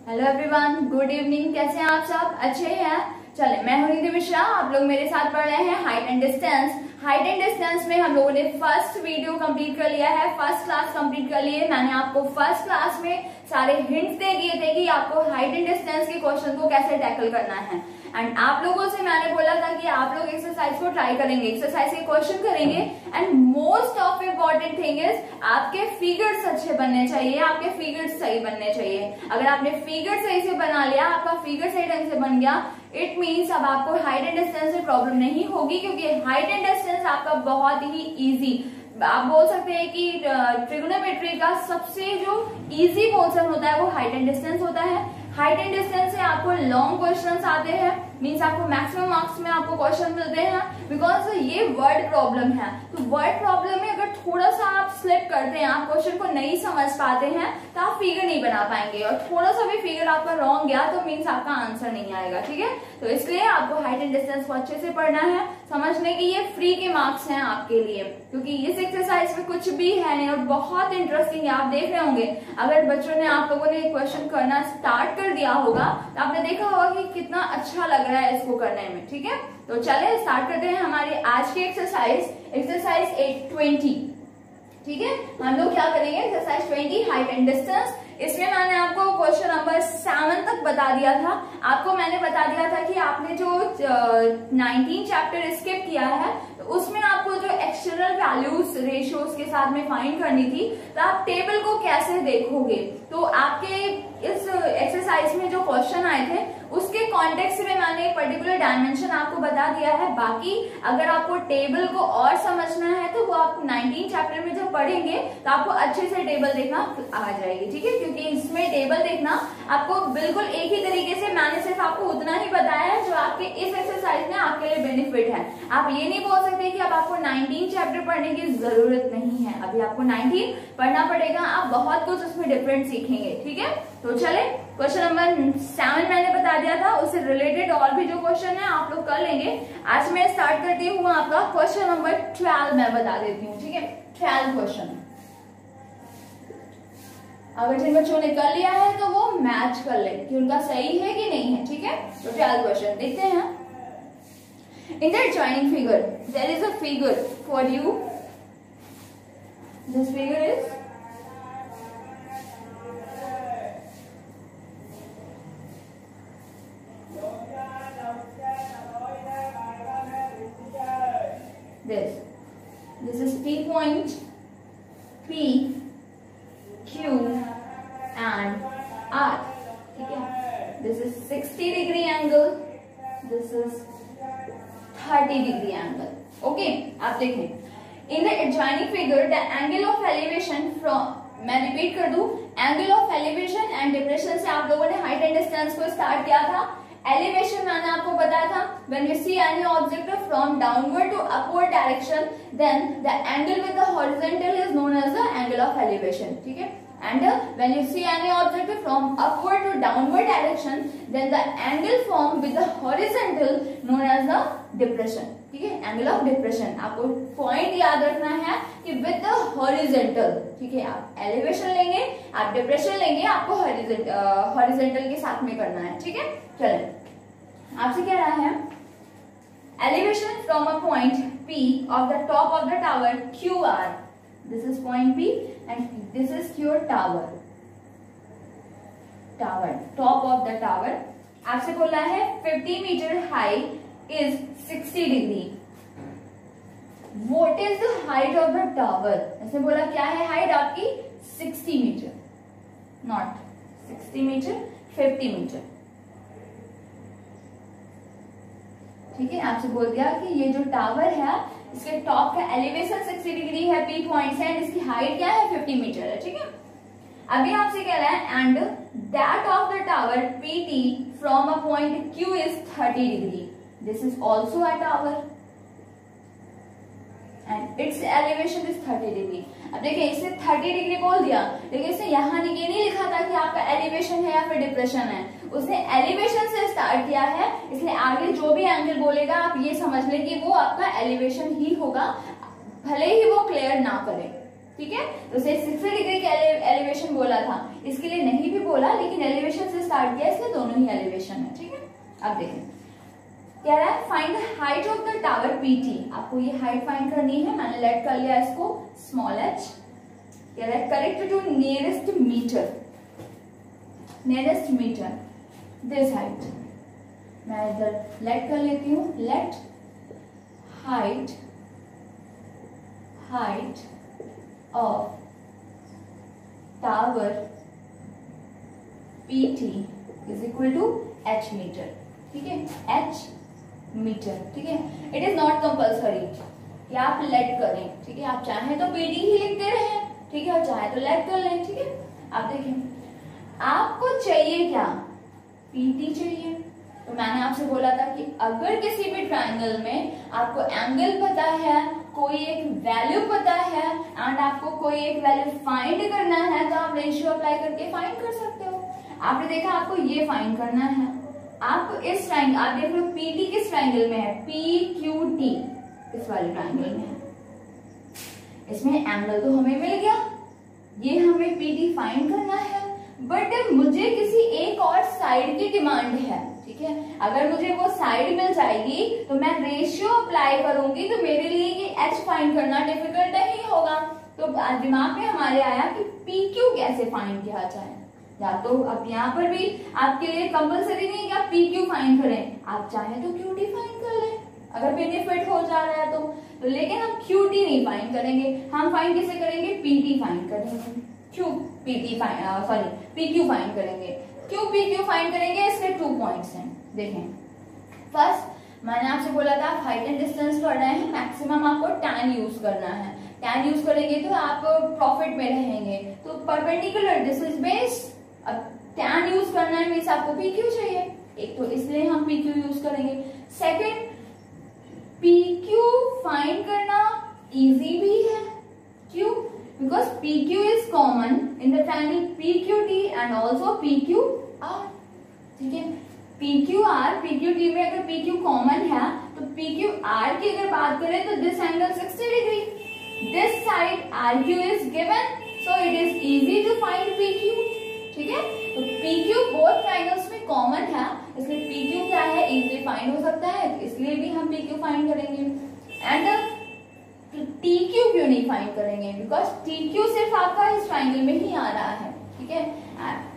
Hello everyone, good evening. कैसे हैं आप सब? अच्छे हैं? चले, मैं हूं निधि मिश्रा। आप लोग मेरे साथ पढ़ रहे हैं height and distance. Height and distance में हम लोगों ने फर्स्ट वीडियो कंप्लीट कर लिया है, फर्स्ट क्लास कंप्लीट कर लिए। मैंने आपको फर्स्ट क्लास में सारे हिंट्स दे दिए थे कि आपको हाइट एंड डिस्टेंस के क्वेश्चन को कैसे टैकल करना है। एंड आप लोगों से मैंने बोला था कि आप लोग एक्सरसाइज को ट्राई करेंगे, एक्सरसाइज के क्वेश्चन करेंगे। And most of important thing is आपके फिगर्स अच्छे बनने चाहिए, आपके फिगर्स सही बनने चाहिए। अगर आपने फिगर सही से बना लिया, आपका फिगर सही ढंग से बन गया, इट मीन्स अब आपको हाइट एंड डिस्टेंस में प्रॉब्लम नहीं होगी, क्योंकि हाइट एंड डिस्टेंस आपका बहुत ही इजी, आप बोल सकते हैं कि ट्रिगोनोमेट्री का सबसे जो इजी पोर्शन होता है वो हाइट एंड डिस्टेंस होता है। हाइट एंड डिस्टेंस से आपको लॉन्ग क्वेश्चंस आते हैं, मीन्स आपको मैक्सिमम मार्क्स में आपको क्वेश्चन मिलते हैं, बिकॉज ये वर्ड प्रॉब्लम है। तो वर्ड प्रॉब्लम में अगर थोड़ा सा आप स्लिप करते हैं, आप क्वेश्चन को नहीं समझ पाते हैं, तो आप फिगर नहीं बना पाएंगे। और थोड़ा सा भी फिगर आपका रॉन्ग गया तो मीन्स आपका आंसर नहीं आएगा। ठीक है, तो इसलिए आपको हाइट एंड डिस्टेंस को अच्छे से पढ़ना है, समझने की ये फ्री के मार्क्स हैं आपके लिए, क्योंकि इस एक्सरसाइज में कुछ भी है नहीं और बहुत इंटरेस्टिंग है। आप देख रहे होंगे, अगर बच्चों ने, आप लोगों ने क्वेश्चन करना स्टार्ट कर दिया होगा तो आपने देखा होगा कि कितना अच्छा लग रहा है इसको करने में। ठीक है, तो चले स्टार्ट करते हैं हमारी आज की एक्सरसाइज 820। ठीक है, हम लोग क्या करेंगे, एक्सरसाइज 20 हाइट एंड डिस्टेंस। इसमें मैंने आपको क्वेश्चन नंबर 7 तक बता दिया था। आपको मैंने बता दिया था कि आपने जो 19 चैप्टर स्किप किया है, तो उसमें आपको जो एक्सटर्नल वैल्यूज रेशियोज के साथ में फाइंड करनी थी, तो आप टेबल को कैसे देखोगे। तो आपके इस एक्सरसाइज में जो क्वेश्चन आए थे उसके कॉन्टेक्स्ट में मैंने एक पर्टिकुलर डायमेंशन आपको बता दिया है। बाकी अगर आपको टेबल को और समझना है तो वो आप 19 चैप्टर में जब पढ़ेंगे तो आपको अच्छे से टेबल देखना आ जाएगी। ठीक है, क्योंकि इसमें टेबल देखना आपको बिल्कुल एक ही तरीके से, मैंने सिर्फ आपको उतना ही बताया है जो आपके इस एक्सरसाइज में आपके लिए बेनिफिट है। आप ये नहीं बोल सकते कि अब आपको 19 चैप्टर पढ़ने की जरूरत नहीं है, अभी आपको 19 पढ़ना पड़ेगा, आप बहुत कुछ उसमें डिफरेंट सीखेंगे। ठीक है, तो चले क्वेश्चन नंबर 7 मैंने बता दिया था, उससे रिलेटेड और भी जो क्वेश्चन है आप लोग कर लेंगे। आज मैं स्टार्ट करती हूँ आपका क्वेश्चन नंबर 12 मैं बता देती हूँ। ठीक है, 12 क्वेश्चन, अगर जिन बच्चों ने कर लिया है तो वो मैच कर ले कि उनका सही है कि नहीं है। ठीक है, तो 12 क्वेश्चन देखते हैं। In the adjoining figure there is a figure for you. This figure is this is P point, P, Q and R. ठीक है, this is 60 degree angle, this is 30 degree angle. Okay, आप देखें, in the adjoining figure the angle of elevation from, मैं repeat कर दूं, angle of elevation and depression से आप लोगों ने हाइट एंड डिस्टेंस को स्टार्ट किया था। एलिवेशन मैंने आपको बताया था, when you see any object from downward to upward direction, then the angle with the horizontal is known as the angle of elevation. ठीक है, and when you see any object from upward to downward direction, then the angle formed with the horizontal known as the depression. ठीक है, angle of depression, आपको point याद रखना है कि with the horizontal. ठीक है, आप एलिवेशन लेंगे, आप डिप्रेशन लेंगे, आपको हॉरिजेंटल के साथ में करना है। ठीक है, चलें, आपसे कह रहा है elevation from a point P of the top of the tower QR, this is point P and this is your tower, top of the tower. आपसे बोला है 50 metre high is 60 degree. What is the height of the tower? ऐसे बोला क्या है height आपकी 60 metre, not 60 metre, 50 metre. ठीक है, आपसे बोल दिया कि ये जो टावर है इसके टॉप का एलिवेशन 60 डिग्री है P पॉइंट से, एंड इसकी हाइट क्या है 50 मीटर है। ठीक है, अभी आपसे कह रहा है and that of the tower PT from a point Q is 30 degree. This is also a tower and its elevation is 30 degree. अब देखिए, इसने 30 डिग्री बोल दिया, लेकिन इसने यहाँ ये नहीं लिखा था कि आपका एलिवेशन है या फिर डिप्रेशन है। उसने एलिवेशन से स्टार्ट किया है, इसलिए आगे जो भी एंगल बोलेगा आप ये समझ लें कि वो आपका एलिवेशन ही होगा, भले ही वो क्लियर ना करे। ठीक है। तो उसे 60 डिग्री के एलिवेशन बोला था, इसके लिए नहीं भी बोला, लेकिन एलिवेशन से स्टार्ट किया, इसलिए दोनों ही एलिवेशन है। ठीक है। अब देखें कह रहा है find the height of the tower PT. आपको ये हाइट फाइंड करनी है, मैंने लेट कर लिया इसको स्मॉल h। कह रहा है correct to nearest metre, nearest metre this height. मैं इधर लेट कर लेती हूँ, let height, height of tower PT is equal to h metre. ठीक है, h मीटर। ठीक है, इट इज नॉट कंपल्सरी कि आप लेट करें। ठीक है, आप चाहें तो पीटी ही लिखते रहें, ठीक है, और चाहे तो लेट कर लें। ठीक है, आप देखें आपको चाहिए क्या, पीटी चाहिए। तो मैंने आपसे बोला था कि अगर किसी भी ट्रायंगल में आपको एंगल पता है, कोई एक वैल्यू पता है एंड आपको कोई एक वैल्यू फाइंड करना है, तो आप रेशियो अप्लाई करके फाइंड कर सकते हो। आपने देखा आपको ये फाइंड करना है, आपको इस ट्रायंगल, आप देख लो पीटी किस ट्रायंगल में है, PQT इस वाले ट्रायंगल में है। इसमें एंगल तो हमें मिल गया, ये हमें पीटी फाइंड करना है, बट मुझे किसी एक और साइड की डिमांड है। ठीक है, अगर मुझे वो साइड मिल जाएगी तो मैं रेशियो अप्लाई करूंगी, तो मेरे लिए ये h फाइंड करना डिफिकल्ट नहीं होगा। तो दिमाग में हमारे आया कि PQ कैसे फाइंड किया जाए। या तो अब यहाँ पर भी आपके लिए कंपलसरी नहीं कि आप PQ फाइंड करें, आप चाहें तो QT फाइंड कर लें अगर बेनिफिट हो जा रहा है तो लेकिन हम QT नहीं फाइंड करेंगे, हम फाइंड किसे करेंगे, PT फाइंड करेंगे। क्यों PT find, sorry PQ find करेंगे। क्यों PQ फाइंड करेंगे, इसके 2 पॉइंट्स हैं। देखें, फर्स्ट मैंने आपसे बोला था हाइट एंड डिस्टेंस पढ़ रहे हैं, मैक्सिमम आपको tan यूज करना है। tan यूज करेंगे तो आप प्रॉफिट में रहेंगे। तो परपेंडिकुलर दिस इज बेस, अब tan यूज करना है मींस आपको PQ चाहिए, एक तो इसलिए हम PQ यूज करेंगे। सेकंड, PQ फाइंड करना इजी भी है। क्यों, because PQ is common in the triangle PQT and also PQR। ठीक है, PQR, PQT में अगर PQ कॉमन है तो PQR की अगर बात करें तो this angle 60 degree, this side RQ is given, so it is easy to find PQ। ठीक है, तो PQ बोथ ट्रायंगल्स में कॉमन है, इसलिए PQ क्या है, इजीली फाइंड हो सकता है, इसलिए भी हम PQ फाइंड करेंगे। एंड TQ क्यों नहीं फाइंड करेंगे, बिकॉज TQ सिर्फ आपका इस ट्रायंगल में ही आ रहा है। ठीक है,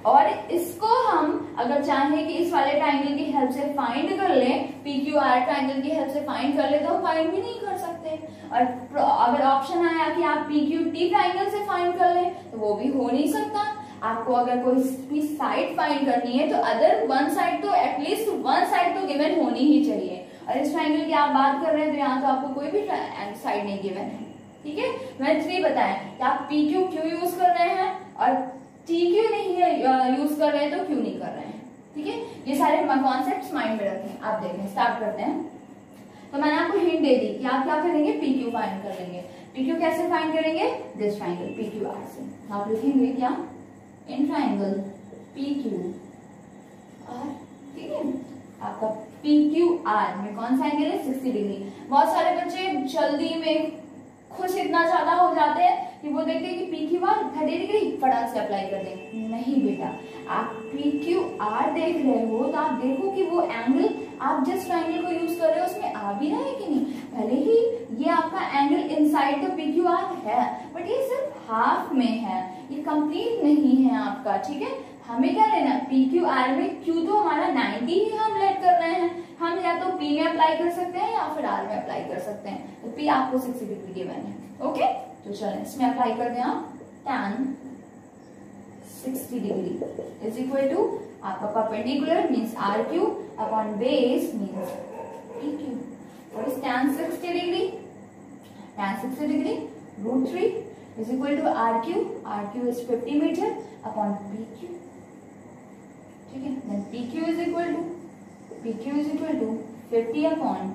और इसको हम अगर चाहें कि इस वाले ट्रायंगल की हेल्प से फाइंड कर लें, PQR ट्रायंगल की हेल्प से फाइंड कर ले, तो हम फाइंड भी नहीं कर सकते। और अगर ऑप्शन आया कि आप PQT ट्रायंगल से फाइंड कर लें, तो वो भी हो नहीं सकता। आपको अगर कोई भी साइड फाइंड करनी है तो अदर वन साइड तो एटलीस्ट वन साइड तो गिवन होनी ही चाहिए। और इस ट्रायंगल की आप बात कर रहे हैं तो यहाँ तो आपको कोई भी साइड नहीं गिवन है। ठीक है, मैंने 3 बताया कि आप PQ क्यों यूज कर रहे हैं और TQ नहीं यूज कर रहे हैं तो क्यों नहीं कर रहे हैं। ठीक है, ये सारे कॉन्सेप्ट्स माइंड में रखें। आप देखें, स्टार्ट करते हैं। तो मैंने आपको हिंट दे दी कि आप क्या करेंगे, PQ फाइंड कर लेंगे। PQ कैसे फाइंड करेंगे, दिस ट्रायंगल PQR से। आप लिखेंगे क्या, इन ट्रायंगल PQR। ठीक है, आपका PQR में कौन सा एंगल है, 60 डिग्री। बहुत सारे बच्चे जल्दी में खुश इतना ज्यादा हो जाते हैं कि वो देखते हैं कि PQR 30 डिग्री फटाक से अप्लाई कर दें। नहीं बेटा, आप PQR देख रहे हो तो आप देखो कि वो एंगल आप जिस ट्रायंगल को यूज कर रहे हो उसमें आ भी रहा है कि नहीं। भले ही ये आपका एंगल इनसाइड तो PQR है, बट ये सिर्फ हाफ में है, ये कंप्लीट नहीं है आपका। ठीक है, हमें क्या लेना है, PQR में Q तो हमारा 90 ही हम लेट कर रहे हैं, हम या तो P में अप्लाई कर सकते हैं या फिर R में अप्लाई कर सकते हैं। तो P आपको 60 डिग्री गिवन है। ओके, तो चलें इसमें अप्लाई कर दें आप, tan 60 degree is equal to आपका perpendicular means RQ upon base means PQ। What is tan 60 degree? Tan 60 degree √3 is equal to RQ. RQ is 50 meter upon PQ. ठीक है, then PQ is equal to 50 upon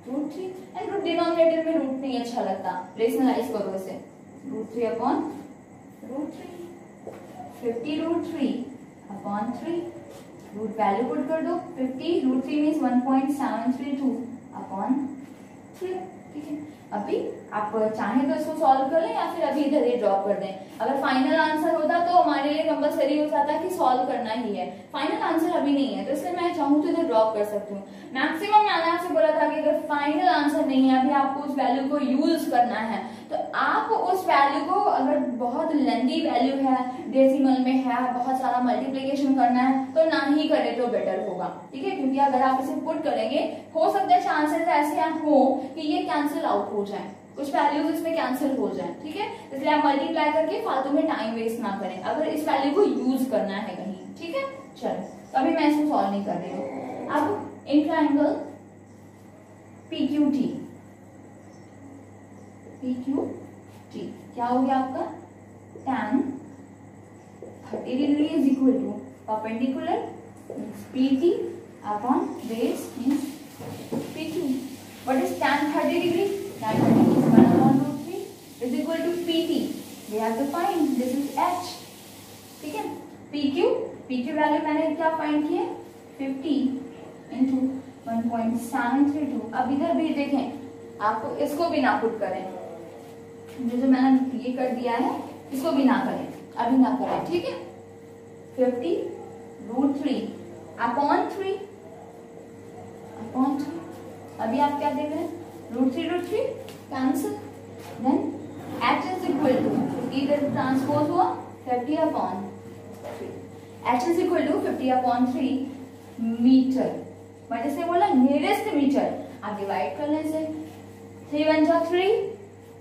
√3 and denominator में root नहीं अच्छा लगता, rationalise करो इसे, √3 upon √3, 50 √3 upon 3, root value put कर दो, 50 √3 मींस 1.732 upon 3। ठीक है, अभी आप चाहें तो इसको सॉल्व कर लें या फिर अभी इधर ही ड्रॉप कर दें। अगर फाइनल आंसर होता तो हमारे लिए कंपलसरी हो जाता कि सॉल्व करना ही है, फाइनल आंसर अभी नहीं है, तो इसलिए मैं चाहूँ तो इधर ड्रॉप कर सकती हूँ। मैक्सिमम मैंने आपसे बोला था कि अगर फाइनल आंसर नहीं है, अभी आपको उस वैल्यू को यूज करना है, तो आप उस वैल्यू को, अगर बहुत लेंथी वैल्यू है, डेसिमल में है, बहुत सारा मल्टीप्लिकेशन करना है, तो ना ही करें तो बेटर होगा, ठीक है, क्योंकि अगर आप इसे पुट करेंगे हो सकता है चांसेस ऐसे हो कि ये कैंसिल आउट हो जाए, कुछ वैल्यूज इसमें कैंसिल हो जाए, ठीक है, इसलिए आप मल्टीप्लाई करके फालतू में टाइम वेस्ट ना करें अगर इस वैल्यू को यूज करना है कहीं, ठीक है। चलो, तो अभी मैं इसको सॉल्व नहीं कर रही हूँ। अब इन ट्रायंगल PQT, PQT क्या हो गया आपका, tan 30 degree is equal to perpendicular PT upon base means PQ। What is tan 30 degree, tan 30 is 1/√3 is equal to PT, we have to find, this is H, ठीक है। PQ value मैंने क्या find किए, 50 into 1.732। अब इधर भी देखें, आपको इसको भी ना पुट करें, जो मैंने ये कर दिया है इसको भी ना करें, अभी ना करें, ठीक है। 50√3 अपॉन 3, अभी आप क्या देख रहे हैं, √3 cancel, then H is equal to 50 इधर ट्रांसपोज हुआ 50/3, H is equal to 50/3 metre, मैंने से बोला नियरेस्ट मीटर, आप डिवाइड कर लें इसे, 3 1 जा 3,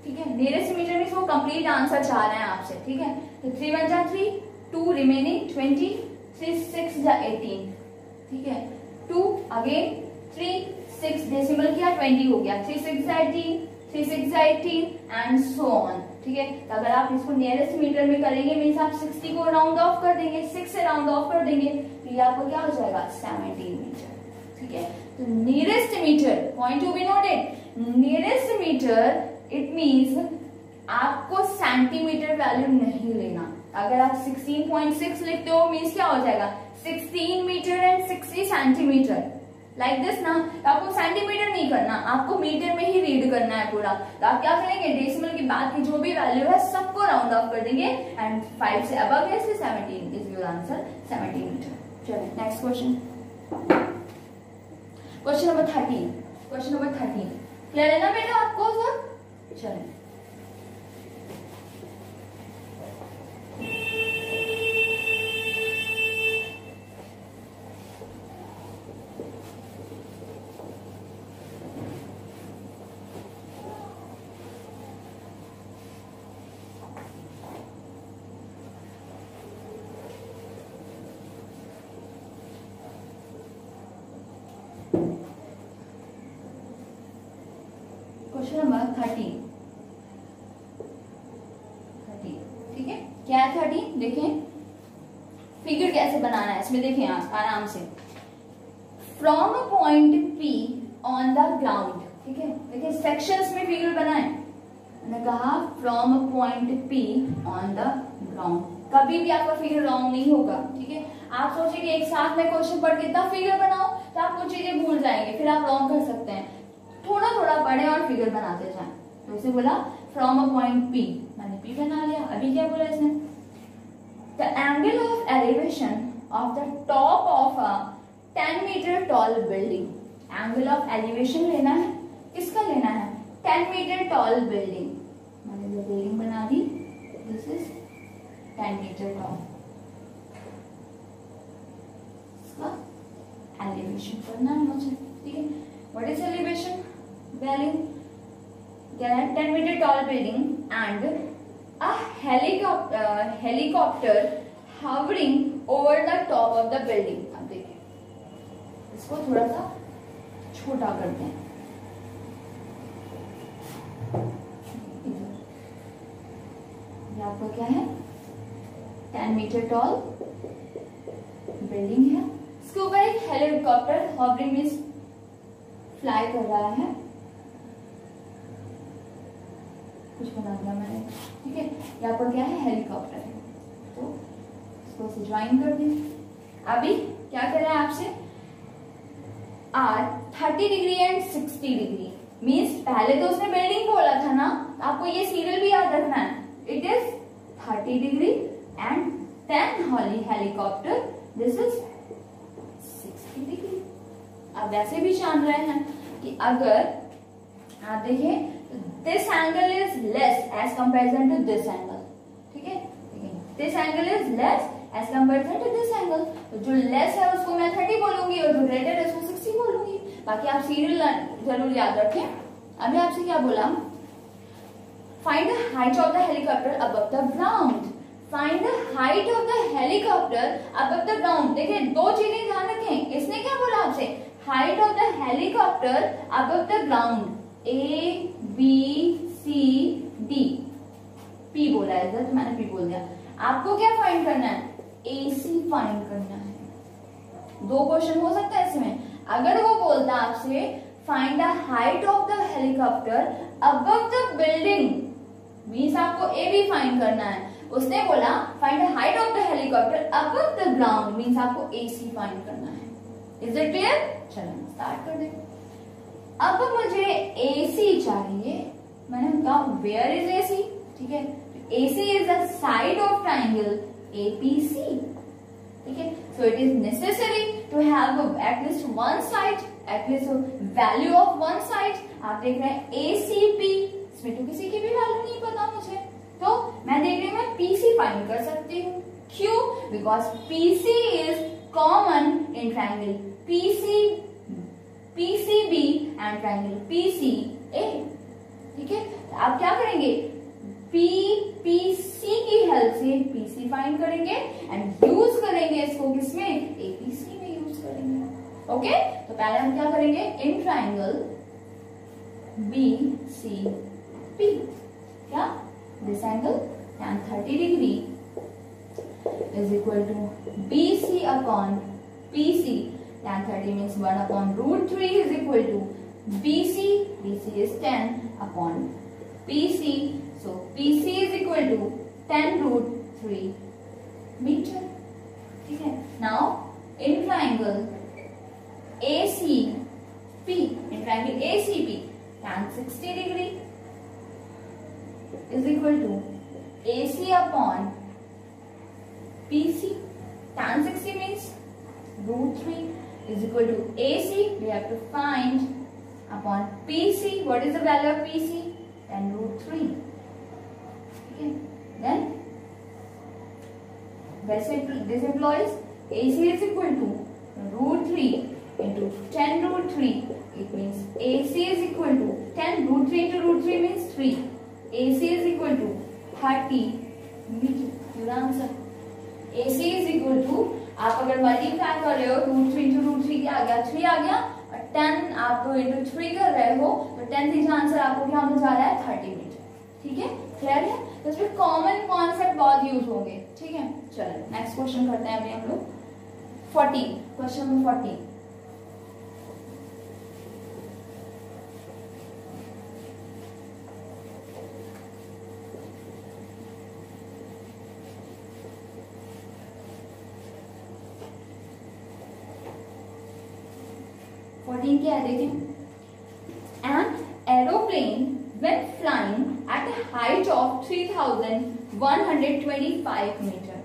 ठीक है, नियरेस्ट मीटर में इसको कंप्लीट आंसर चाह रहे हैं आपसे, ठीक है, तो 3 1 जा 3, 2 रिमेनिंग 20, 3 6 जा 18, ठीक है, 2 अगेन 3 6 डेसिमल किया 20 हो गया, 3 6 जा 18, 3 6 जा 18 एंड सो ऑन, ठीक है। तो अगर आप इसको नियरेस्ट मीटर में करेंगे मींस आप 60 को राउंड ऑफ कर देंगे, 6 से राउंड ऑफ कर देंगे, तो ये आपको क्या हो जाएगा 17 मीटर, ठीक है। तो nearest metre, point to be noted, nearest metre it means आपको सेंटीमीटर वैल्यू नहीं लेना। अगर आप 16.6 लिखते हो मींस क्या हो जाएगा 16 metre and 60 centimetre, like this ना, तो आपको सेंटीमीटर नहीं करना, आपको मीटर में ही रीड करना है पूरा। तो आप क्या करेंगे, डेसिमल के बाद की जो भी वैल्यू है सबको राउंड ऑफ कर देंगे एंड 5 से अबव है, इसलिए 17 इज योर आंसर, 17 मीटर। चलिए next question, question number 13 clear है ना बेटा आपको सब, चलिए क्वेश्चन नंबर 13, ठीक है, क्या है 13, देखें फिगर कैसे बनाना है इसमें, देखें आप आराम से, from a point P on the ground, ठीक है, देखिए सेक्शंस में फिगर बनाएं, मैंने कहा from a point P on the ground, कभी भी आपका फिगर रॉन्ग नहीं होगा, ठीक है। आप सोचिए एक साथ में क्वेश्चन पढ़ के तब फिगर बनाओ तो आप कुछ चीजें भूल जाएंगे, फिर आप रॉन्ग कर सकते हैं, थोड़ा थोड़ा पढ़े और फिगर बनाते जाएं। तो इसे बोला फ्रॉम अ पॉइंट P, मैंने P बना लिया, अभी क्या बोला इसने, the angle of elevation of the top of a 10 metre tall building, angle of elevation लेना है, किसका लेना है, 10 मीटर टॉल बिल्डिंग, मैंने जो बिल्डिंग बना दी दिस इज 10 मीटर टॉल, इसका एलिवेशन करना है मुझे, ठीक है। व्हाट इज एलिवेशन वैल्यू, क्या है 10 metre tall building and a helicopter hovering over the top of the building. अब देखिए इसको थोड़ा सा छोटा करते हैं, ये आपका क्या है 10 मीटर टॉल बिल्डिंग है, इसके ऊपर एक हेलीकॉप्टर hovering मींस फ्लाई कर रहा है, कुछ बना दिया मैंने, ठीक है, यहाँ पर क्या है हेलीकॉप्टर है, तो इसको से ज्वाइन कर दें। अभी क्या कर रहा है आपसे, R 30 degree and 60 degree, means पहले तो उसने बिल्डिंग बोला था ना, आपको ये सीरियल भी याद रखना है। It is 30 degree and 10 helicopter this is 60 degree. आप वैसे भी जान रहे हैं कि अगर आप देखिए this angle is less as comparison to this angle, ठीक है, this angle is less as comparison to this angle, तो जो लेस है उसको मैं 30 बोलूंगी और जो ग्रेटर है उसको 60 बोलूंगी। बाकी आप सीरियल जरूर याद रखें। अभी आपसे क्या बोला, find the height of the helicopter above the ground. Find the height of the helicopter above the ground. देखिए दो चीजें ध्यान रखें, इसने क्या बोला आपसे, height of the helicopter above the ground, A B C D, P बोला है इधर तो मैंने पी बोल दिया। आपको क्या फाइंड करना है, एसी फाइंड करना है। दो क्वेश्चन हो सकता है इसमें। अगर वो बोलता आपसे find the height of the helicopter above the building, means आपको ए बी फाइंड करना है। उसने बोला find the height of the helicopter above the ground, means आपको एसी फाइंड करना है। Is it clear? चलो स्टार्ट कर दे। अब मुझे एसी चाहिए, मैंने कहा वेयर इज एसी, ठीक है, AC is the side of triangle APC, ठीक है, so it is necessary to have at least one side, at least value of one side। आप देख रहे हैं ACP, इसमें तो किसी की भी वैल्यू नहीं पता मुझे, तो मैं देख रही हूँ मैं PC फाइंड कर सकती हूँ। क्यों? Because PC is common in triangle PCB and triangle PCA, ठीक है। आप क्या करेंगे, PPC की हेल्प से PC फाइंड करेंगे एंड यूज करेंगे इसको किसमें, APC में यूज करेंगे। ओके, तो पहले हम क्या करेंगे, इन ट्राइंगल BCP, क्या this angle tan 30 degree is equal to BC upon PC, tan 30 means 1 upon √3 is equal to BC is 10 upon PC, so PC is equal to 10√3 meter, ठीक है। Now in triangle ACP, tan 60 degree is equal to AC upon PC, tan 60 means √3 is equal to AC, we have to find upon PC. What is the value of PC? 10√3. Okay. Then this implies AC is equal to √3 into 10√3. It means AC is equal to 10√3 into √3 means 3. AC is equal to 30 meter. Your answer. AC is equal to, आप अगर multiply कर रहे हो √3 into √3 क्या आ गया, 3 आ गया, 10 आप into 3 कर रहे हो तो 10 से आंसर आपको क्या होने जा रहा है, 30 मीटर, ठीक है, क्लियर है। तो इसमें कॉमन कॉन्सेप्ट बहुत यूज होंगे, ठीक है। चलो नेक्स्ट क्वेश्चन करते हैं अभी हम लोग 14, क्वेश्चन नंबर 14। क्या है देखिए, an aeroplane when flying at a height of 3125 meter.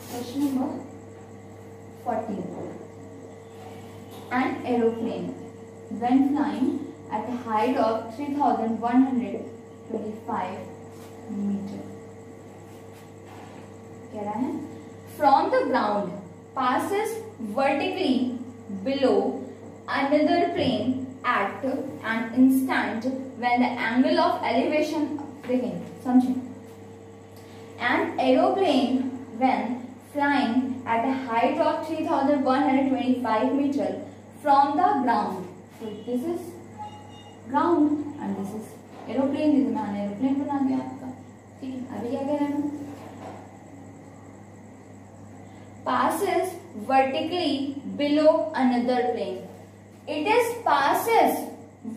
Question number 14. An aeroplane when flying at a height of 3125 meter. कह रहा है from the ground passes vertically below another plane at an instant when the angle of elevation, देखें समझें, an aeroplane when flying at a height of 3125 meter from the ground, so this is ground and this is aeroplane, जिसे मैंने aeroplane बना दिया आपका, ठीक है। अभी क्या कह रहे हैं, passes vertically below another plane. It is passes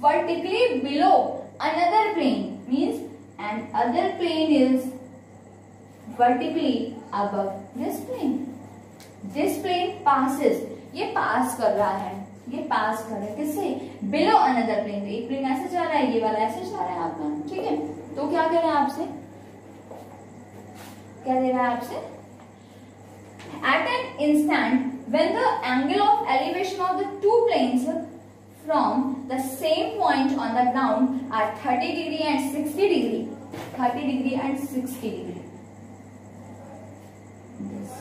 vertically below another plane, means an other plane is vertically above this plane. This plane passes, ये pass कर रहा है, ये पास कर रहा है किससे, बिलो अनदर प्लेन। एक प्लेन ऐसे जा रहा है, ये वाला ऐसे जा रहा है आपका, ठीक है। तो क्या कह रहा है आपसे, क्या दे रहा है आपसे, at an instant when the angle of elevation of the two planes from the same point on the ground are 30 degree and 60 degree, 30 degree and 60 degree. This.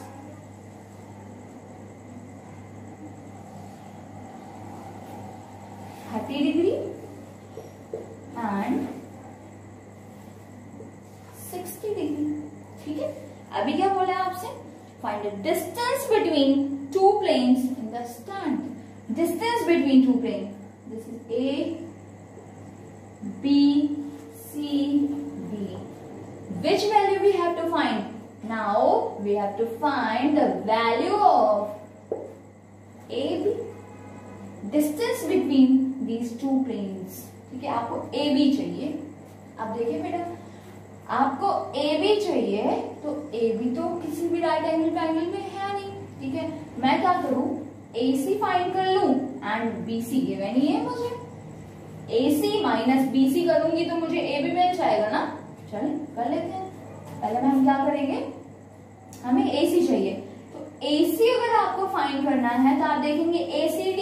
degree and 60 degree, ठीक है। अभी क्या बोला है आपसे, find the distance between two planes in the stand. Distance between two planes. This is A, B, C, D. Which value we have to find? Now we have to find the value of A, B. Distance between these two planes. ठीक है, आपको A, B चाहिए। अब देखिए बेटा, आपको A, B चाहिए, तो A, B तो किसी भी राइट एंगल ट्रायंगल में है नहीं, ठीक है। मैं क्या करूं, AC फाइंड कर लूं एंड BC गिवन ही है मुझे। AC माइनस BC करूंगी तो मुझे AB मिल जाएगा ना। चलिए कर लेते हैं। पहले में हम क्या करेंगे, हमें AC चाहिए, तो AC अगर आपको फाइंड करना है तो आप देखेंगे ACD,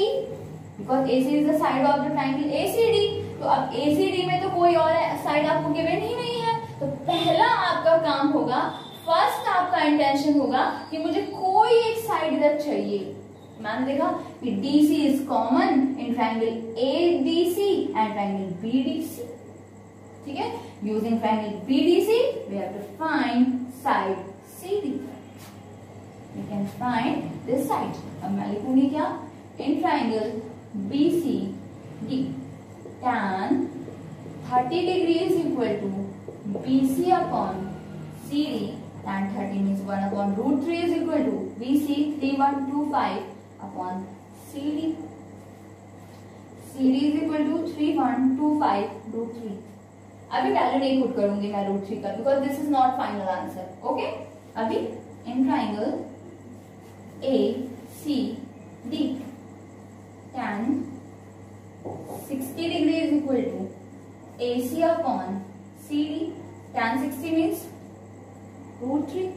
because AC is the side of the triangle ACD। तो अब ACD में तो कोई और साइड आपको गिवन ही नहीं है, तो पहला आपका काम होगा, फर्स्ट आपका इंटेंशन होगा कि मुझे कोई एक साइड इधर चाहिए। मैंने देखा कि DC is common in triangle ADC and triangle BDC, ठीक है। Using triangle BDC we have to find side CD, we can find this side. अब मैं लिखूंगी क्या, in triangle BCD tan 30 degree is equal to BC upon CD, tan 30 means 1 upon root 3 is equal to BC 3125 upon CD. CD is equal to 3125 root 3. अभी value नहीं put करूंगी मैं root 3 का, because this is not final answer, okay. अभी in triangle ACD tan 60 degree is equal to AC upon CD. Tan 60 means root 3.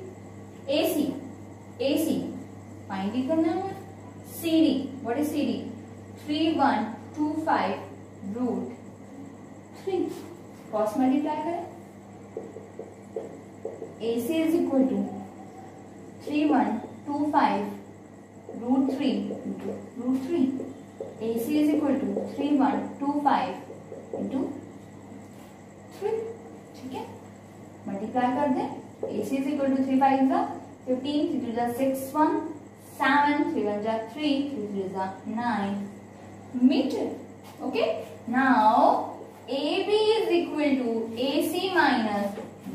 AC find ही करना है। CD, what is CD? 3125 root 3. Cross multiply करें, AC is equal to 3125 root 3 into root 3. AC is equal to 3125 into 3, ठीक है। Multiply कर दें, AC is equal to 3 5 is 15, 3 2 6 1 7, 3 1 3, 3 3 is 9 meter, okay। Now AB is equal to AC minus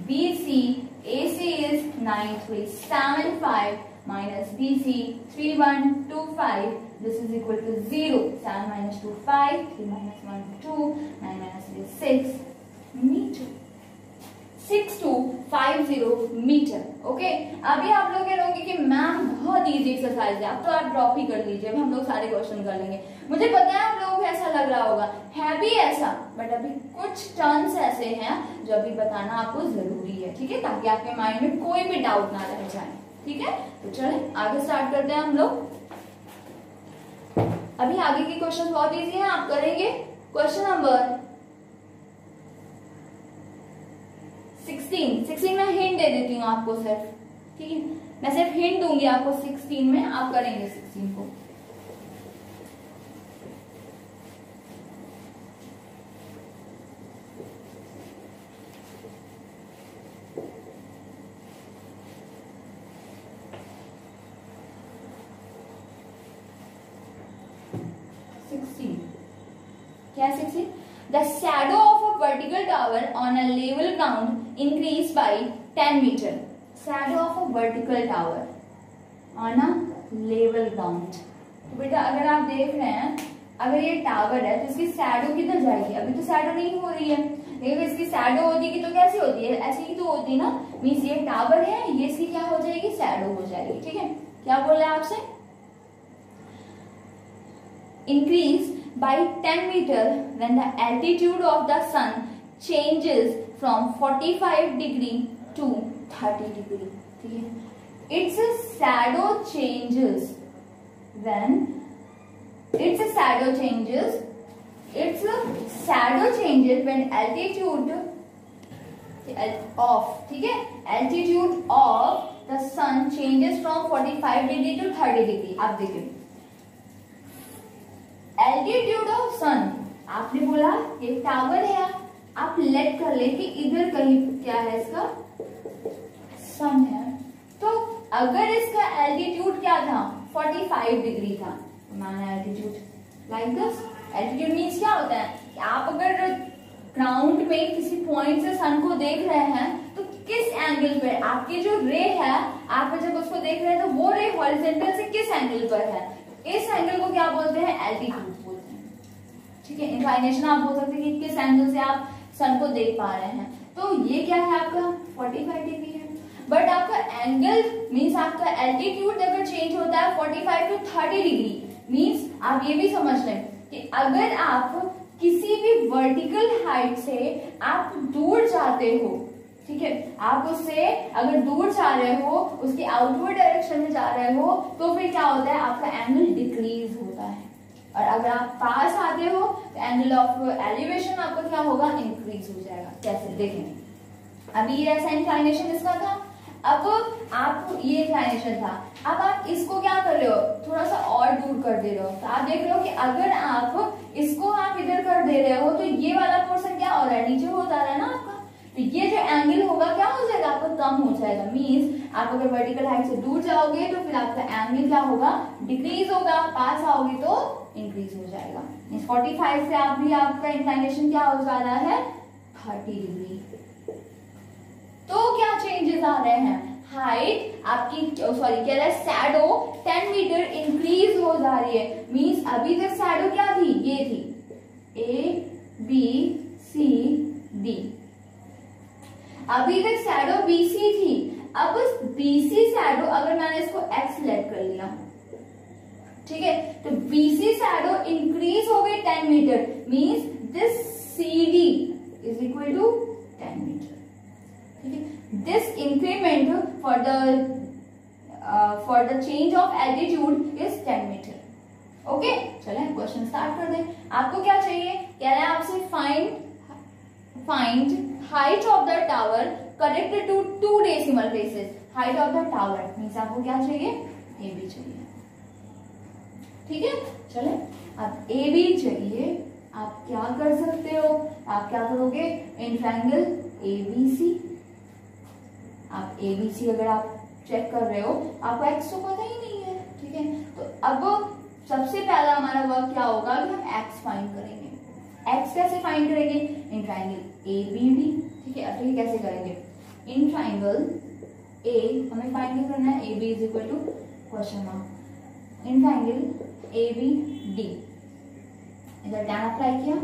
BC. AC is 9375 minus BC 3125. This is equal to 0. 7 minus 2 5, 3 minus 1 2, 9 minus 3 6 meter. 6250 metre, okay. अभी आप लोग कह रहे होंगे कि ma'am बहुत easy exercise है, अब तो आप ड्रॉप ही कर लीजिए, हम लोग सारे क्वेश्चन कर लेंगे। मुझे पता है आप लोगों को ऐसा लग रहा होगा, है भी ऐसा, बट अभी कुछ टर्म्स ऐसे हैं जो अभी बताना आपको जरूरी है, ठीक है, ताकि आपके माइंड में कोई भी डाउट ना रह जाए, ठीक है। तो चले आगे स्टार्ट करते हैं हम लोग। अभी आगे के क्वेश्चन बहुत इजी है, आप करेंगे। क्वेश्चन नंबर 16 में हिंट दे देती हूँ आपको सिर्फ, ठीक है, मैं सिर्फ हिंट दूंगी आपको 16 में, आप करेंगे 16 को। क्या 16? The shadow of a vertical tower on a level ground increased by 10 meter. Shadow of a vertical tower on a level ground. तो बेटा अगर आप देख रहे हैं, अगर ये टावर है तो इसकी शैडो किधर जाएगी? अभी तो शैडो नहीं हो रही है, लेकिन इसकी शैडो होती है तो कैसी होती है? ऐसी ही तो होती है ना। मीन्स ये टावर है, ये इसकी क्या हो जाएगी? शैडो हो जाएगी, ठीक है। क्या बोल रहा है आपसे? increase by 10 meter when the altitude of the sun changes from 45 degree to 30 degree. ठीक है, its shadow changes when altitude of, ठीक है, altitude of the sun changes from 45 degree to 30 degree. आप देखिए altitude of sun, आपने बोला एक tower है, आप लेट कर ले कि इधर कहीं क्या है, इसका सन है, तो अगर इसका एल्टीट्यूड क्या था 45 डिग्री था, माना altitude like this. Altitude means क्या होता है कि आप अगर ग्राउंड में किसी पॉइंट से सन को देख रहे हैं तो किस एंगल पर आपकी जो रे है, आप जब उसको देख रहे हैं तो वो रे हॉरिजॉन्टल से किस एंगल पर है, इस एंगल को क्या बोलते हैं, एल्टीट्यूड बोलते हैं. ठीक है, इंक्लाइनेशन आप बोल सकते हैं कि किस एंगल से आप सन को देख पा रहे हैं. तो ये क्या है आपका 45 डिग्री है. बट आपका एंगल मींस आपका एल्टीट्यूड अगर चेंज होता है 45 टू 30 डिग्री, मींस आप ये भी समझ लें कि अगर आप किसी भी वर्टिकल हाइट से आप दूर जाते हो, ठीक है, आप उससे अगर दूर जा रहे हो, उसके आउटवर्ड डायरेक्शन में जा रहे हो, तो फिर क्या होता है, आपका एंगल डिक्रीज होता है. और अगर आप पास आते हो तो एंगल ऑफ एलिवेशन आपका क्या होगा, इंक्रीज हो जाएगा. कैसे देखेंगे, अभी ये ऐसा इंक्लाइनेशन इसका था, अब आप ये इंक्लाइनेशन था, अब आप इसको क्या कर रहे हो, थोड़ा सा और दूर कर दे रहे हो. तो आप देख रहे हो कि अगर आप इसको आप इधर कर दे रहे हो तो ये वाला पोर्शन क्या हो रहा है, नीचे हो जा रहा है ना आपका. तो ये जो एंगल होगा क्या हो जाएगा, आपका कम हो जाएगा. मींस आप अगर वर्टिकल हाइट से दूर जाओगे तो फिर आपका एंगल क्या होगा, डिक्रीज होगा, पास आओगे तो इंक्रीज हो जाएगा. मींस 45 से आप भी आपका इंक्लाइनेशन क्या हो जा रहा है 30 डिग्री. तो क्या चेंजेस आ रहे हैं, हाइट आपकी सॉरी कह रहा है शैडो 10 मीटर इंक्रीज हो जा रही है. मींस अभी तक शैडो क्या थी, ये थी A B C D, अभी तक शैडो BC थी. अब BC शैडो अगर मैंने इसको X सेलेक्ट कर लिया, ठीक है, तो BC शैडो इंक्रीज हो गई 10 metre. Means this CD is equal to 10 metre. This increment for the change of altitude is 10 meter. Okay, चलें क्वेश्चन स्टार्ट कर दें. आपको क्या चाहिए, कह रहा है आपसे find height of the tower connected to 2 decimal places. Height of the tower means आपको क्या चाहिए, ए बी चाहिए. ठीक है, चलें, अब ए बी चाहिए, आप क्या कर सकते हो, आप क्या करोगे, in triangle A B C. आप ABC अगर आप चेक कर रहे हो, आपको X तो पता ही नहीं है. ठीक है, तो अब सबसे पहला हमारा वर्क क्या होगा कि हम X फाइंड करेंगे. X कैसे फाइंड करेंगे, इन ट्राइंगल ABD. ठीक है, अब ये कैसे करेंगे, इन ट्राइंगल A हमें फाइंड करना है, AB is equal to question mark, in triangle ABD. इधर tan अप्लाई किया,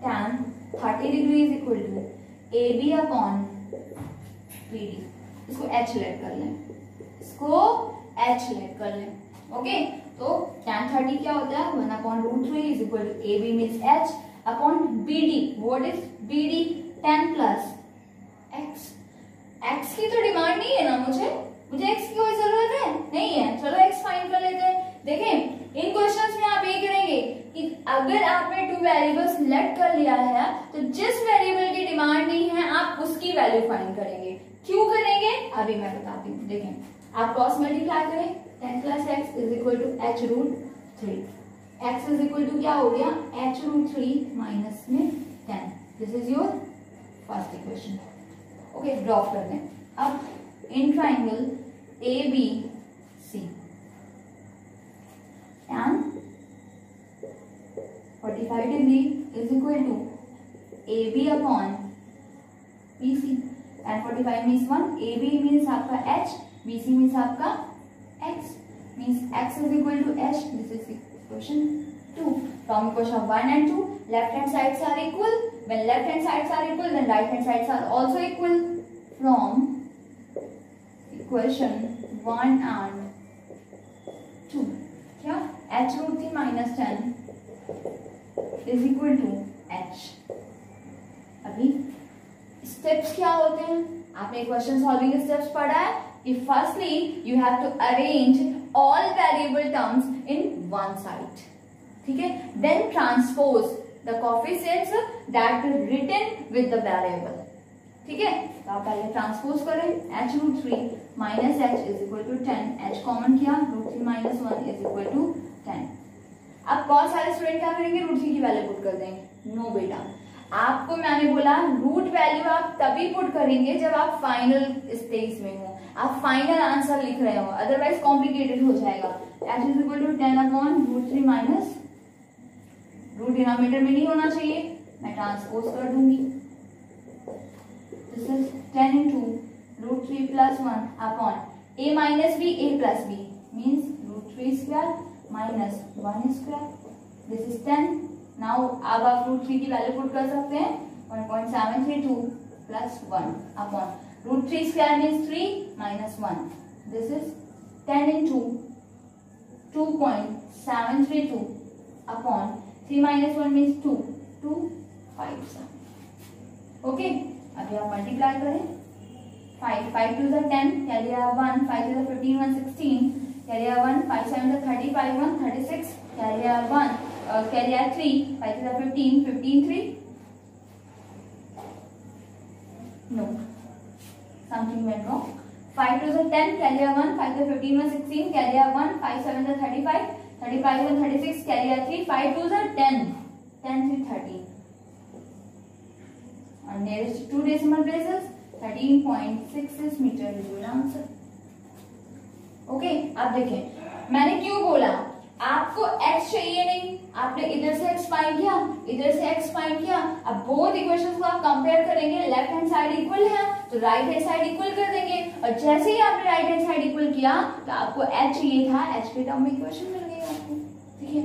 tan 30 degree is equal to AB upon BD. इसको H लेट कर लें, इसको H लेट कर लें. ओके, तो tan 30 क्या होता है, 1/√3 is equal to AB means H upon BD. What is BD, 10 plus X. X की तो डिमांड नहीं है ना, मुझे X की कोई जरूरत है नहीं है. चलो X फाइंड कर लेते हैं. देखें, इन क्वेश्चंस में आप ये करेंगे कि अगर आपने 2 वेरिएबल्स सेलेक्ट कर लिया है तो जिस वेरिएबल की डिमांड नहीं है आप उसकी वैल्यू फाइंड करेंगे. क्यों करेंगे, अभी मैं बताती हूँ. देखें, आप क्रॉस मल्टीप्लाई करें, 10 plus x is equal to h√3. x is equal to क्या हो गया, h√3 माइनस में 10. This is your first equation. Okay, drop कर दें. अब in triangle ABC tan 45 degree is equal to AB upon BC. tan 45 means 1, AB means आपका H, BC means आपका X, means X is equal to H. This is equation 2. From equation 1 and 2 left hand sides are equal. When left hand sides are equal, then right hand sides are also equal. From equation 1 and 2 क्या h√3 minus 10 is equal to h। अभी steps क्या होते हैं, आपने question solving steps पढ़ा है कि firstly you have to arrange all variable terms in one side, ठीक है, then transpose the coefficients that written with the variable, ठीक है। तो आप पहले ट्रांसपोज करें, h√3 minus h is equal to 10, h common किया, √3 माइनस 1 इज इक्वल टू 10। अब बहुत सारे स्टूडेंट क्या करेंगे, √3 की वैल्यू पुट कर देंगे। नो बेटा, आपको मैंने बोला रूट वैल्यू आप तभी पुट करेंगे जब आप फाइनल स्टेज में हो, आप फाइनल आंसर लिख रहे हो, अदरवाइज कॉम्प्लिकेटेड हो जाएगा। h is equal to 10 upon √3 minus, root denominator में नहीं होना चाहिए, मैं ट्रांसपोज कर दूंगी। This is 10 into √3 plus 1 upon a minus b, a plus b means √3 square minus 1 square. This is 10. Now अब आप √3 की वैल्यू पुट कर सकते हैं, 1.732 plus 1 upon √3 square means 3 minus 1. This is 10 into 2.732 upon 3 minus 1 means 2, 2 5 okay. अभी आप multiply करें, 5 2 is 10, carry 1, 5 is 15, 1 16, carry 1, 5 7 is 35, 1 36, carry 1, carry 3, 5 is 15, 15 3, no, something went wrong, 5 2 is 10, carry 1, 5 is 15, 1 16, carry 1, 5 7 is 35, 35 is 36, carry 3, 5 2 is 10, 10 3 30, and nearest two decimal places 13.66 metre is your answer. Okay, अब देखें मैंने क्यों बोला आपको x चाहिए नहीं, आपने इधर से x फाइंड किया, इधर से x फाइंड किया। अब बोथ इक्वेशंस को आप कंपेयर करेंगे, लेफ्ट हैंड साइड इक्वल है तो राइट हैंड साइड इक्वल कर देंगे, और जैसे ही आपने राइट हैंड साइड इक्वल किया तो आपको h चाहिए था, h के टर्म में इक्वेशन मिल गई आपको, ठीक है।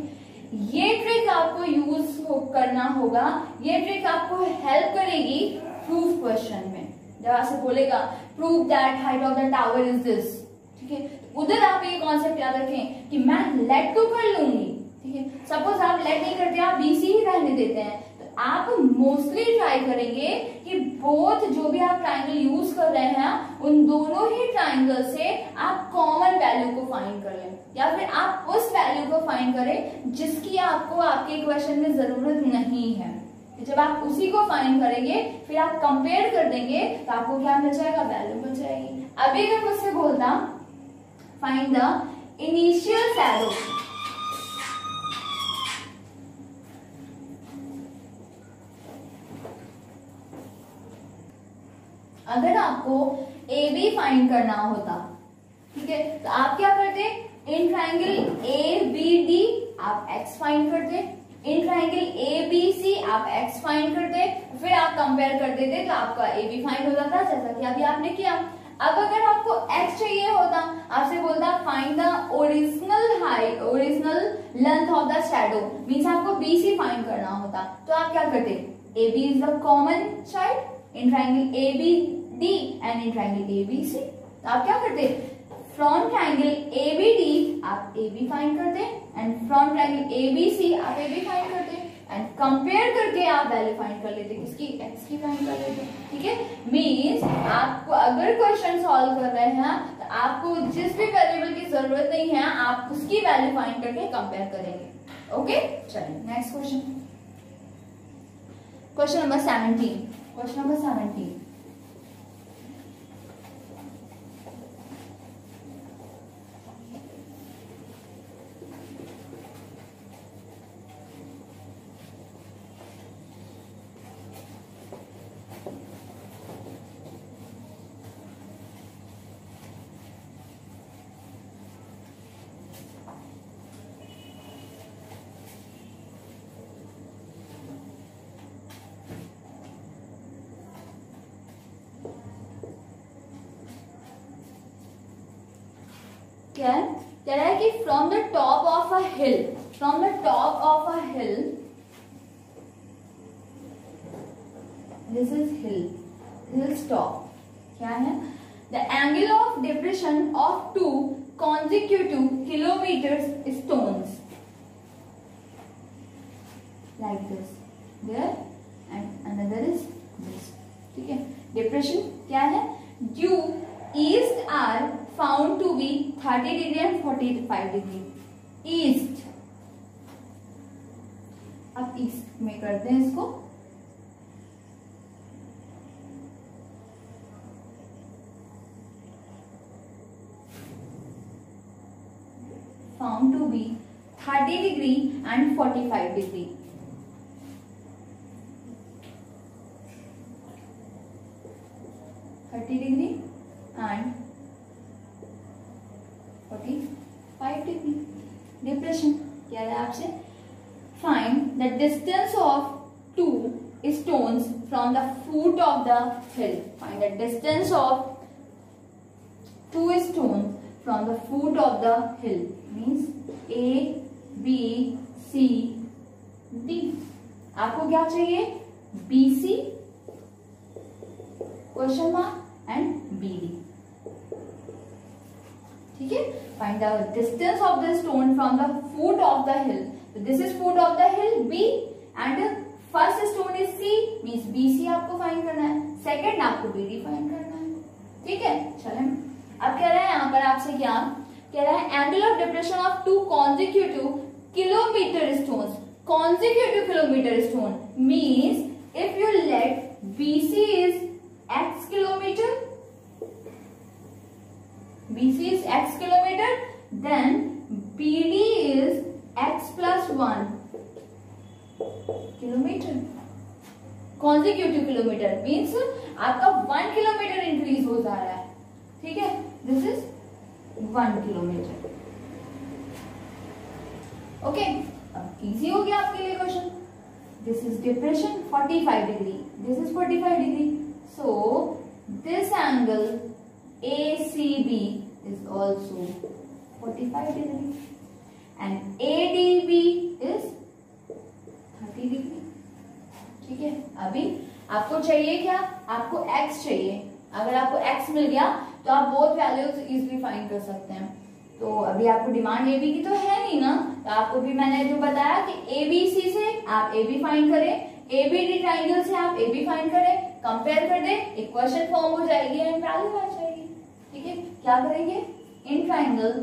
ये ट्रिक आपको यूज करना होगा, ये ट्रिक आपको हेल्प करेगी प्रूफ क्वेश्चन में, जब आपसे बोलेगा prove that height of the tower is this, ठीक है, उधर आप ये कॉन्सेप्ट याद रखें कि मैं लेट तो कर लूंगी, ठीक है। सपोज आप लेट नहीं करते, आप बीसी ही रहने देते हैं, तो आप मोस्टली ट्राई करेंगे कि बोथ जो भी आप ट्राइंगल यूज कर रहे हैं उन दोनों ही ट्राइंगल से आप कॉमन वैल्यू को फाइंड कर लें, या फिर आप उस वैल्यू को फाइंड करें जिसकी आपको आपके इक्वेशन में जरूरत नहीं है। जब आप उसी को फाइंड करेंगे फिर आप कंपेयर कर देंगे तो आपको क्या मिल जाएगा, वैल्यू मिल जाएगी। अभी अगर मुझसे बोलता फाइंड द इनिशियल शैडो, अगर आपको ए बी फाइंड करना होता, ठीक है, तो आप क्या करते, in triangle A B D आप एक्स फाइंड करते, in triangle A B C आप एक्स फाइंड करते, फिर आप कंपेयर कर देते तो आपका ए बी फाइंड हो जाता, जैसा कि अभी आपने किया। अब अगर आपको एक्स चाहिए होता, आपसे बोलता find the original height, original length of the shadow, means आपको बी सी फाइंड करना होता, तो आप क्या करते, A B is the common side in triangle A B D and in triangle A B C, तो आप क्या करते, from triangle A B D आप ए बी फाइंड करते एंड फ्रॉम ट्राइंगल ए बी सी आप ए बी फाइंड करते and compare करके आप वैल्यू फाइंड कर लेते, किसकी, एक्स की फाइंड कर लेते, ठीक है। मींस आपको अगर क्वेश्चन सॉल्व कर रहे हैं तो आपको जिस भी वेरिएबल की जरूरत नहीं है आप उसकी वैल्यू फाइंड करके कंपेयर करेंगे। ओके, चलिए next question, question number 17, question number 17, क्या कह रहा है कि from the top of a hill, from the top of a hill, this is hill, hill top, क्या है, the angle of depression of 2 consecutive kilometers stones, like this, there and another is this. ठीक है, depression क्या है? Due east are found to be 30 degree and 45 degree east. अब east में करते हैं इसको. found to be 30 degree and 45 degree. degree and 45 degree. Depression क्या है आपसे? Find the distance of two stones from the foot of the hill. Find the distance of two stones from the foot of the hill. Means A, B, C, D. आपको क्या चाहिए? BC question mark and BD. ठीक है, find the distance of the stone from the foot of the hill. This is foot of the hill B and first stone is C. Means BC आपको find करना है, second आपको BD find करना है. ठीक है, चलें. अब कह रहा है यहाँ पर आपसे क्या कह रहा है? Angle of depression of two consecutive kilometre stones. Consecutive kilometre stone means if you let BC is x kilometer, BC is x kilometer, then BD is x plus 1 kilometer. Consecutive kilometer means आपका 1 kilometre increase हो जा रहा है. ठीक है, this is 1 kilometre. Okay, अब easy हो गया आपके लिए question. This is depression 45 degree, this is 45 degree. So this angle ACB is also 45 degree and ADB is 30 degree. ठीक है, अभी आपको चाहिए क्या? आपको x चाहिए. अगर आपको x मिल गया तो आप बोथ वैल्यूज इजीली फाइंड कर सकते हैं. तो अभी आपको डिमांड AB की तो है नहीं ना, तो आपको भी मैंने जो बताया कि ABC से आप AB फाइंड करें, ABD ट्राइंगल से आप AB फाइंड करें, कंपेयर कर दे, इक्वेशन फॉर्म हो जाएगी एंड वैल्यू आ जाएगी. ठीक है, क्या करेंगे? इन ट्राइंगल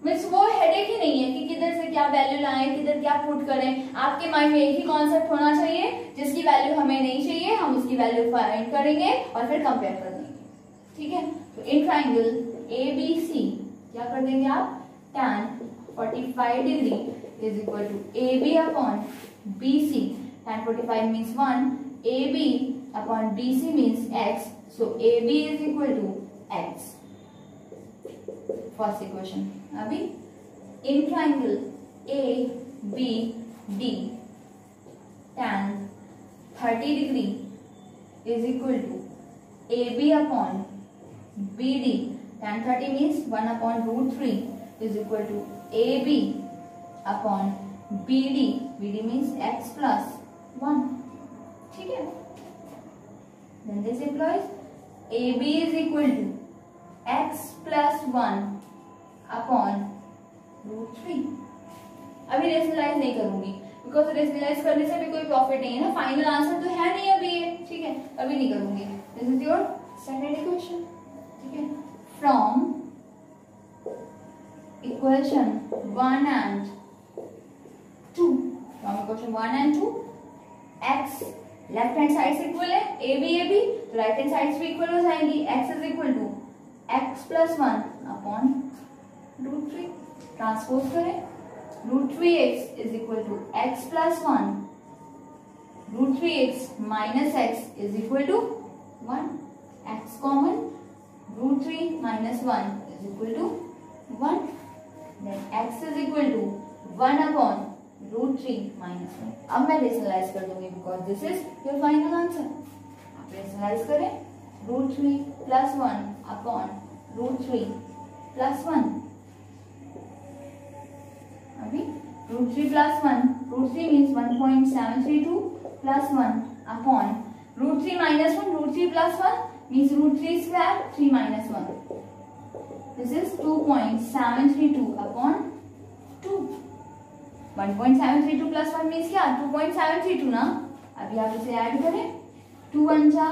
मीन्स वो हेडेक ही नहीं है कि किधर से क्या वैल्यू लाएं, किधर क्या पुट करें. आपके माइंड में एक ही कॉन्सेप्ट होना चाहिए, जिसकी वैल्यू हमें नहीं चाहिए हम उसकी वैल्यू फाइंड करेंगे और फिर कंपेयर कर देंगे. ठीक है, तो इन ट्राइंगल ABC क्या कर देंगे आप? tan 45 degree is equal to AB upon BC. tan 45 means 1, AB upon BC means x, so AB is equal to x. First equation. अभी in triangle ABD tan 30 degree is equal to AB upon BD. tan 30 means 1 upon root 3 is equal to AB upon BD. BD means x plus 1. ठीक है, then this implies AB is equal to x plus 1 upon root 3. अभी rationalise नहीं करूंगी because rationalise करने से भी कोई profit नहीं है ना, फाइनल आंसर तो है नहीं अभी ये. ठीक है, अभी नहीं करूंगी. This is your second equation. ठीक है, from equation 1 and 2, from equation 1 and 2 x left hand side से इक्वल है AB AB, तो राइट हैंड साइड भी इक्वल हो जाएंगी. x is equal to x plus 1 upon root 3. Transpose करें, root 3x is equal to x plus 1, root 3x minus x is equal to 1. x common, root 3 minus 1 is equal to 1. Then x is equal to 1 upon root 3 minus 1. अब मैं rationalise कर दूंगी because this is your final answer. आप rationalise करें, root 3 plus 1 upon root 3 plus 1. अभी root 3 plus 1, root 3 means 1.732 plus 1 upon root 3 minus 1, root 3 plus 1 means root 3 square 3 minus 1. This is 2.732 upon 2. 1.732 plus 1 means क्या 2.732 ना। अभी आप इसे add करें, 2 1 जा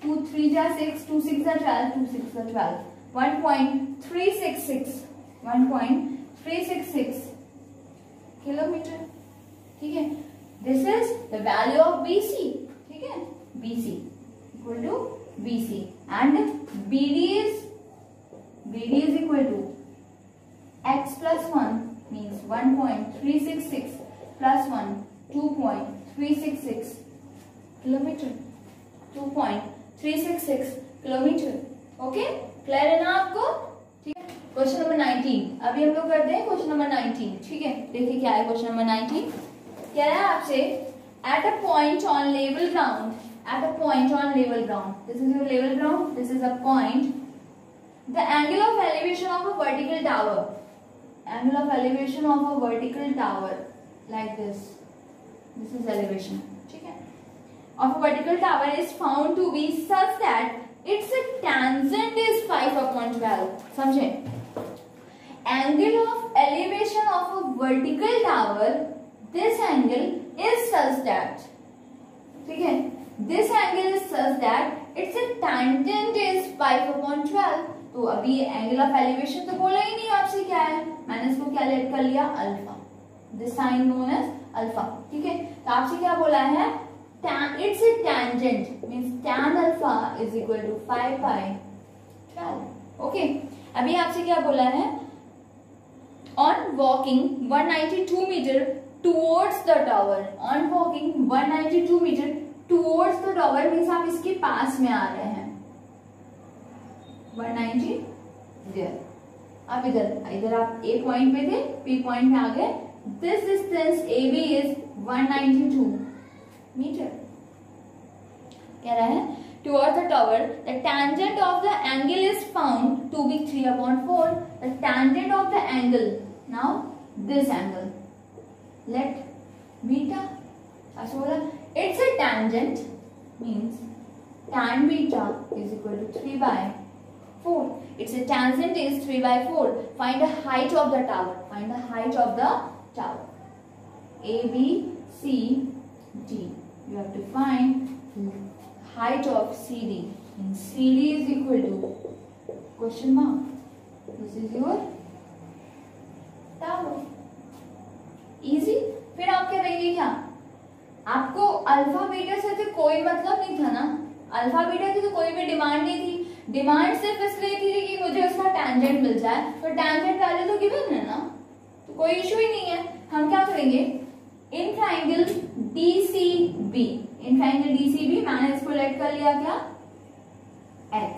2 3 जा 6, 2 6 जा 12, 2 6 जा 12, 1.366 1.366 किलोमीटर। ठीक है, this is the value of BC। ठीक है, BC equal to BC and BD is equal to x plus 1 means 1.366 plus 1 2.366 kilometre, 2.366 kilometre. Okay, clear है ना आपको? ठीक है, क्वेश्चन नंबर 19 अभी हम लोग करते हैं क्वेश्चन नंबर 19। ठीक है, देखिए क्या है क्वेश्चन नंबर 19। कह रहा है आपसे at a point on level ground, at a point on level ground, this is your level ground, this is a point, the angle of elevation of a vertical tower, angle of elevation of a vertical tower like this is elevation, ठीक है, of a vertical tower is found to be such that its tangent is 5/12। समझे, angle of elevation of a vertical tower, this angle is such that, ठीक है, this angle is such that its tangent is 5/12। तो अभी angle of elevation तो बोला ही नहीं आपसे क्या है, मैंने इसको क्या लेट कर लिया alpha, this sign known as alpha. ठीक है, तो आपसे क्या बोला है, it's a tangent means tan alpha is equal to 5/12। Okay, अभी आपसे क्या बोला है, on walking 192 metre towards the tower, on walking 192 metre towards the tower means आप इसके पास में आ रहे हैं 190 देयर, आप इधर आप ए पॉइंट पे थे, बी पॉइंट में आ गए, this distance AB is 192 metre. कह रहा है towards the tower the tangent of the angle is found to be 3/4, the tangent of the angle, now this angle let beta, ऐसा बोला, it's a tangent means tan beta is equal to 3/4, its tangent is 3/4, find the height of the tower, find the height of the tower, A B C D, you have to find height of CD, and CD is equal to question mark, this is your tower, easy। फिर आप करेंगे क्या, आपको alpha beta से तो कोई मतलब नहीं था ना, अल्फा बीटा की तो कोई भी डिमांड नहीं थी, डिमांड सिर्फ इसलिए थी कि मुझे उसका टेंजेंट मिल जाए, तो टेंजेंट वैल्यू तो गिवन है ना, तो कोई इशू ही नहीं है। हम क्या करेंगे, in triangle DCB, in triangle DCB मैंने इसको लेट कर लिया क्या x,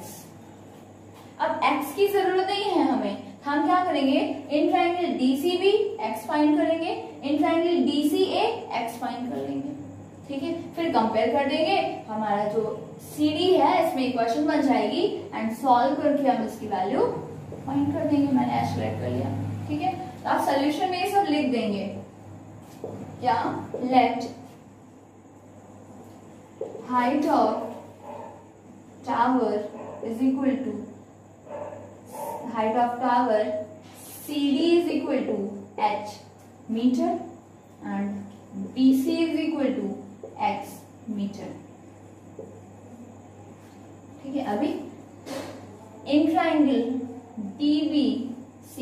अब x की जरूरत नहीं है हमें, हम क्या करेंगे, in triangle DCB x find करेंगे, in triangle DCA x find कर लेंगे। ठीक है, फिर कंपेयर कर देंगे, हमारा जो CD है इसमें इक्वेशन बन जाएगी एंड सॉल्व करके हम इसकी वैल्यू फाइंड कर देंगे, मैंने ऐसे सेलेक्ट कर लिया। ठीक है, तो आप सोल्यूशन में ये सब लिख देंगे क्या, let height of tower is equal to, height of tower CD is equal to h metre and BC is equal to x metre. ठीक है, अभी in triangle DBC,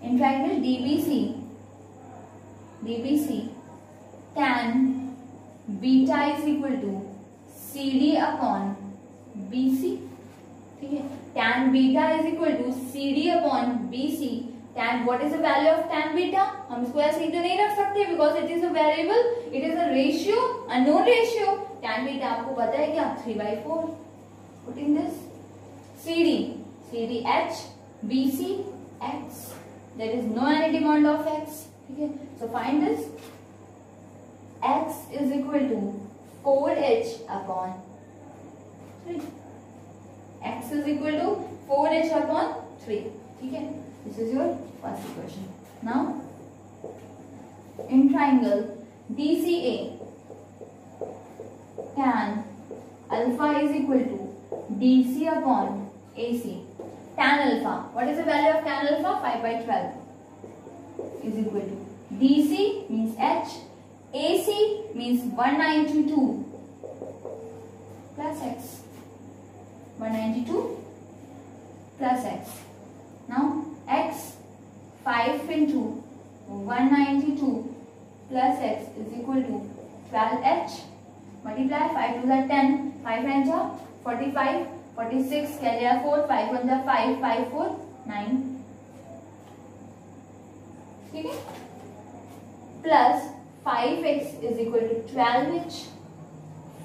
in triangle DBC tan beta is equal to CD upon BC। ठीक है, tan beta is equal to CD upon BC, tan what is the value of tan beta, हम इसको ऐसे ही तो नहीं रख सकते because it is a variable, it is a ratio, unknown ratio, tan beta आपको पता है क्या 3/4, putting this CD h, BC x, there is no any demand of x। ठीक है, so find this, x is equal to 4h upon 3, x is equal to 4h upon 3। ठीक है, this is your first equation। now in triangle DCA tan alpha is equal to DC upon AC, tan alpha, what is the value of tan alpha, 5/12 is equal to DC means H, AC means 192 plus X. 192 plus X. Now X 5 into 192 plus X is equal to 12H. Multiply 5 to the 10, 5 and 45, 46 carry 4, 5 on the 5, 5 4 9. ठीक है, plus 5x is equal to 12h.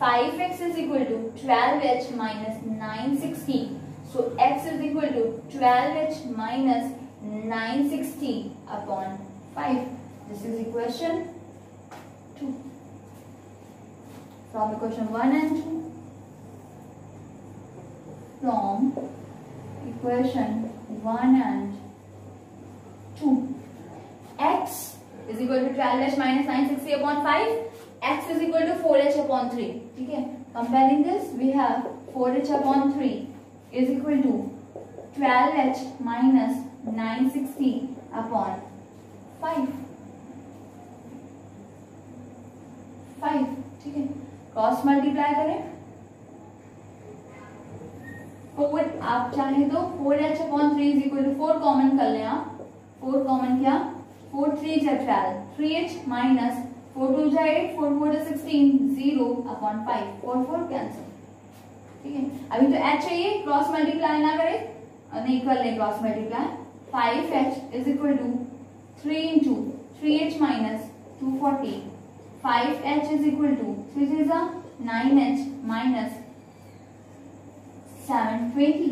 5x is equal to 12h minus 960. So x is equal to 12h minus 960 upon 5. This is equation 2. From equation 1 and 2. From equation 1 and 2. X is equal to 12h minus 960 upon 5. X is equal to 4h upon 3. ठीक है, comparing this we have 4h upon 3 is equal to 12h minus 960 upon 5. 5 ठीक है, cross multiply करें 4, आप चाहे तो 4h upon 3 is equal to 4 common कर लें आप, 4 कॉमन क्या, 4 3 जा 12, 3h minus 4 2 जा 8, 4 4 जा 16, 0 upon 5, 4 4 कैंसिल। ठीक है, अभी तो h चाहिए, क्रॉस मल्टीप्लाई ना करें, नहीं कर लें cross multiply. 5h is equal to 3 into 3h minus 240, 5h is equal to 3 is a 9h minus 720।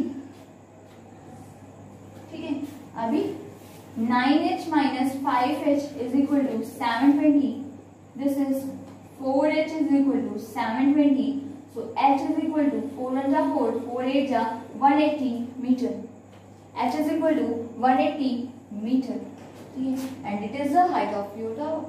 ठीक है, अभी 9h minus 5h is equal to 720. This is 4h is equal to 720. So h is equal to 4 1 जा 4, 4 8 जा 180 meter. H is equal to 180 meter. ठीक है, and it is the height of your tower.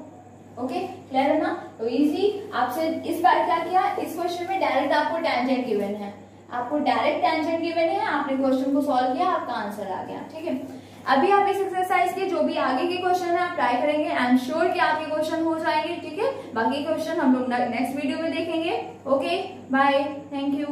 Okay, clear है ना? तो easy, आपसे इस बार क्या किया, इस क्वेश्चन में डायरेक्ट आपको टेंजेंट गिवन है, आपको डायरेक्ट टेंजेंट गिवन है, आपने क्वेश्चन को सॉल्व किया, आपका आंसर आ गया। ठीक है, अभी आप इस एक्सरसाइज के जो भी आगे के क्वेश्चन है आप ट्राई करेंगे, आई एम श्योर कि आपके क्वेश्चन हो जाएंगे। ठीक है, बाकी क्वेश्चन हम लोग नेक्स्ट वीडियो में देखेंगे। Okay, bye, thank you.